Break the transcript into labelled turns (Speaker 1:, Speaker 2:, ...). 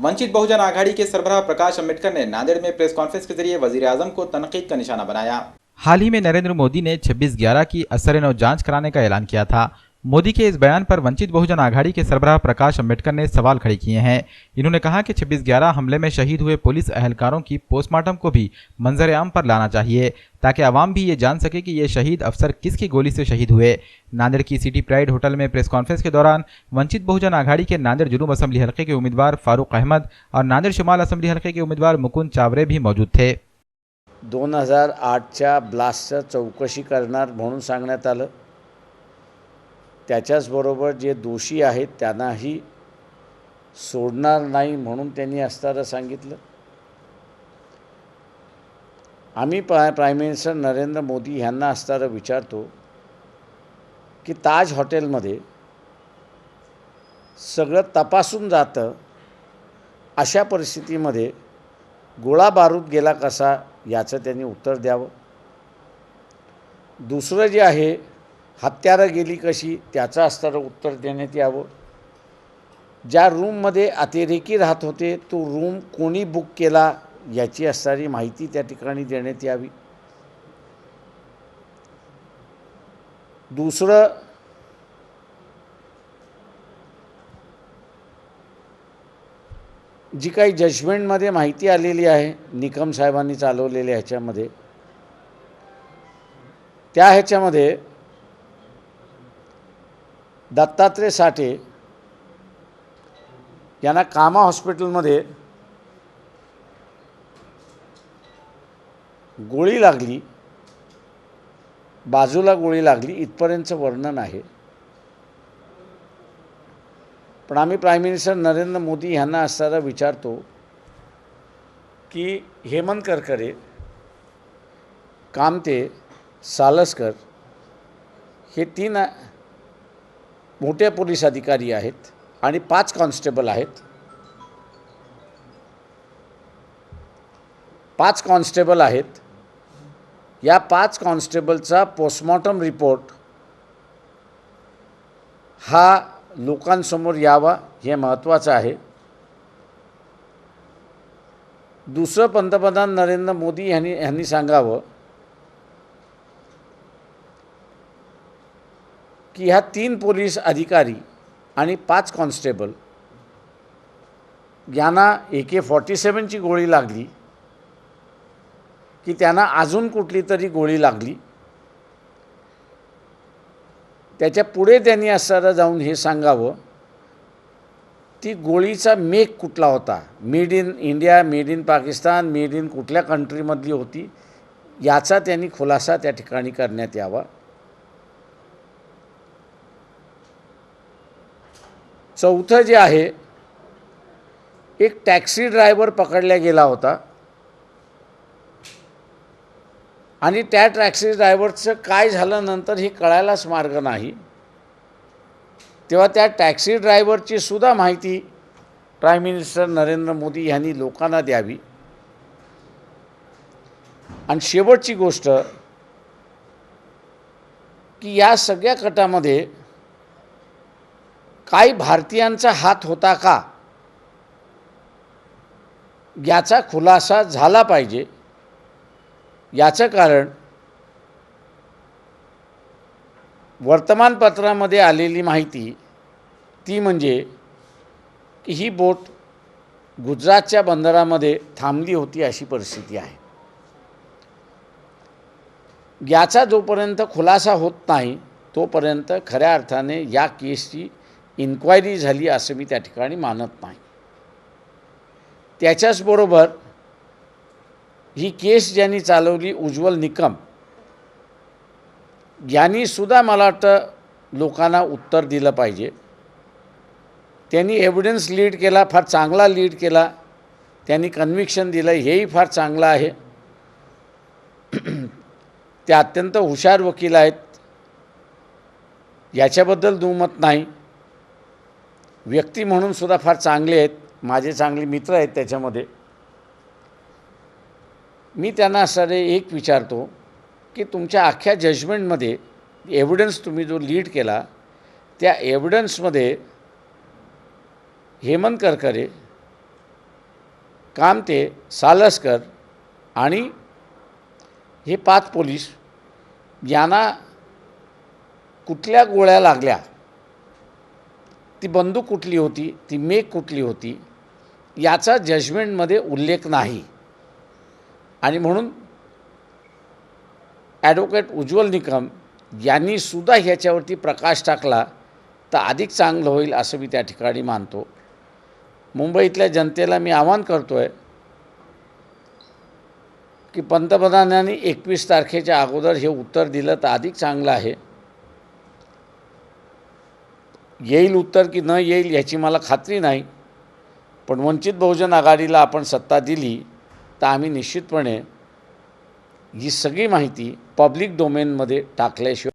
Speaker 1: वंचित बहुजन आघाड़ी के सरबराह प्रकाश अम्बेडकर ने नांदेड़ में press conference के जरिए वजीर आजम को तनकीद का निशाना बनाया। हाल ही में नरेंद्र मोदी ने 26/11 की असर-ए-नौ जांच कराने का ऐलान किया था। मोदी के इस बयान पर वंचित बहुजन आघाड़ी के सरबराह प्रकाश अम्बेडकर ने सवाल खड़े किए हैं। इन्होंने कहा कि 26/11 हमले में शहीद हुए पुलिस अहलकारों की पोस्टमार्टम को भी मंजर-ए-आम पर लाना चाहिए, ताकि आवाम भी ये जान सके कि ये शहीद अफसर किसकी गोली से शहीद हुए। नांदेड़ की सिटी प्राइड होटल में प्रेस कॉन्फ्रेंस के दौरान वंचित बहुजन आघाड़ी के नांदेड़ जुनूब असेंबली हल्के के उम्मीदवार फारूक अहमद और नांदेड़ शुमाल असेंबली हल्के के उम्मीदवार मुकुंद चावरे भी मौजूद थे।
Speaker 2: 2008च्या ब्लास्टच्या चौकशी करणार म्हणून सांगण्यात आलं। त्याच्याचबरोबर जे दोषी आहेत त्यांनाही सोडणार नाही म्हणून त्यांनी असताना सांगितलं। आम्ही प्राईम मिनिस्टर नरेंद्र मोदी यांना असताना विचारतो की ताज हॉटेलमध्ये सगळं तपासून जातं, अशा परिस्थितीमध्ये गोळा बारूद गेला कसा याचं त्यांनी उत्तर द्यावं। दुसरं जे आहे हत्यारं गेली कशी त्याचं असताना उत्तर देण्यात यावं। ज्या रूममध्ये अतिरेकी राहत होते तो रूम कोणी बुक केला याची असणारी माहिती त्या ठिकाणी देण्यात यावी। दुसरं जी काही जजमेंटमध्ये माहिती आलेली आहे निकम साहेबांनी चालवलेल्या ह्याच्यामध्ये, त्या ह्याच्यामध्ये दत्तात्रय साठे यांना कामा हॉस्पिटलमध्ये गोळी लागली, बाजूला गोळी लागली इथपर्यंतचं वर्णन आहे। पण आम्ही प्राईम मिनिस्टर नरेंद्र मोदी यांना असताना विचारतो की हेमंत करकरे, कामते, सालस्कर हे 3 मोठे पोलीस अधिकारी आहेत आणि 5 कॉन्स्टेबल आहेत। 5 कॉन्स्टेबल आहेत। या 5 कॉन्स्टेबलचा पोस्टमॉर्टम रिपोर्ट हा लोकांसमोर यावा हे महत्त्वाचं आहे। दुसरं पंतप्रधान नरेंद्र मोदी यांनी सांगावं की ह्या 3 पोलीस अधिकारी आणि 5 कॉन्स्टेबल यांना AK-47 ची गोळी लागली की त्यांना अजून कुठली तरी गोळी लागली। त्याच्या पुढे त्यांनी असताना जाऊन हे सांगावं ती गोळीचा मेक कुठला होता, made in India, made in Pakistan, made in कुठल्या कंट्रीमधली होती याचा त्यांनी खुलासा त्या ठिकाणी करण्यात यावा। चौथं जे आहे, एक टॅक्सी ड्रायव्हर पकडला गेला होता आणि त्या टॅक्सी ड्रायव्हरचं काय झालं नंतर हे कळायलाच मार्ग नाही। तेव्हा त्या टॅक्सी ड्रायव्हरची सुद्धा माहिती प्राईम मिनिस्टर नरेंद्र मोदी यांनी लोकांना द्यावी। आणि शेवटची गोष्ट की या सगळ्या कटामध्ये काही भारतीयांचा हात होता का याचा खुलासा झाला पाहिजे। याचं कारण वर्तमानपत्रामध्ये आलेली माहिती ती म्हणजे की ही बोट गुजरातच्या बंदरामध्ये थांबली होती अशी परिस्थिती आहे। याचा जोपर्यंत खुलासा होत नाही तोपर्यंत खऱ्या अर्थाने या केसची इन्क्वायरी झाली असं मी त्या ठिकाणी मानत नाही। त्याच्याचबरोबर ही केस ज्यांनी चालवली उज्ज्वल निकम यांनी सुद्धा मला वाटतं लोकांना उत्तर दिलं पाहिजे। त्यांनी एव्हिडन्स लीड केला, फार चांगला लीड केला, त्यांनी कन्व्हिक्शन दिलं, हेही फार चांगलं आहे। ते अत्यंत हुशार वकील आहेत याच्याबद्दल दुमत नाही। व्यक्ती म्हणून सुद्धा फार चांगले आहेत, माझे चांगले मित्र आहेत त्याच्यामध्ये। मी त्यांना असं एक विचारतो की तुमच्या अख्ख्या जजमेंटमध्ये एव्हिडन्स तुम्ही जो लीड केला त्या एव्हिडन्समध्ये हेमंत करकरे कामते, सालस्कर आणि हे 5 पोलीस यांना कुठल्या गोळ्या लागल्या, ती बंदूक कुठली होती, ती मेक कुठली होती, याचा जजमेंटमध्ये उल्लेख नाही. आणि म्हणून ॲडव्होकेट उज्ज्वल निकम यांनी सुद्धा ह्याच्यावरती प्रकाश टाकला तर अधिक चांगलं होईल असं मी त्या ठिकाणी मानतो. मुंबईतल्या जनतेला मी आवाहन करतो आहे की पंतप्रधानांनी 21 तारखेच्या अगोदर हे उत्तर दिलं तर अधिक चांगलं आहे. येईल उत्तर की न येईल याची मला खात्री नाही, पण वंचित बहुजन आघाडीला आपण सत्ता दिली तर आम्ही निश्चितपणे ही सगळी माहिती पब्लिक डोमेनमध्ये टाकल्याशिवाय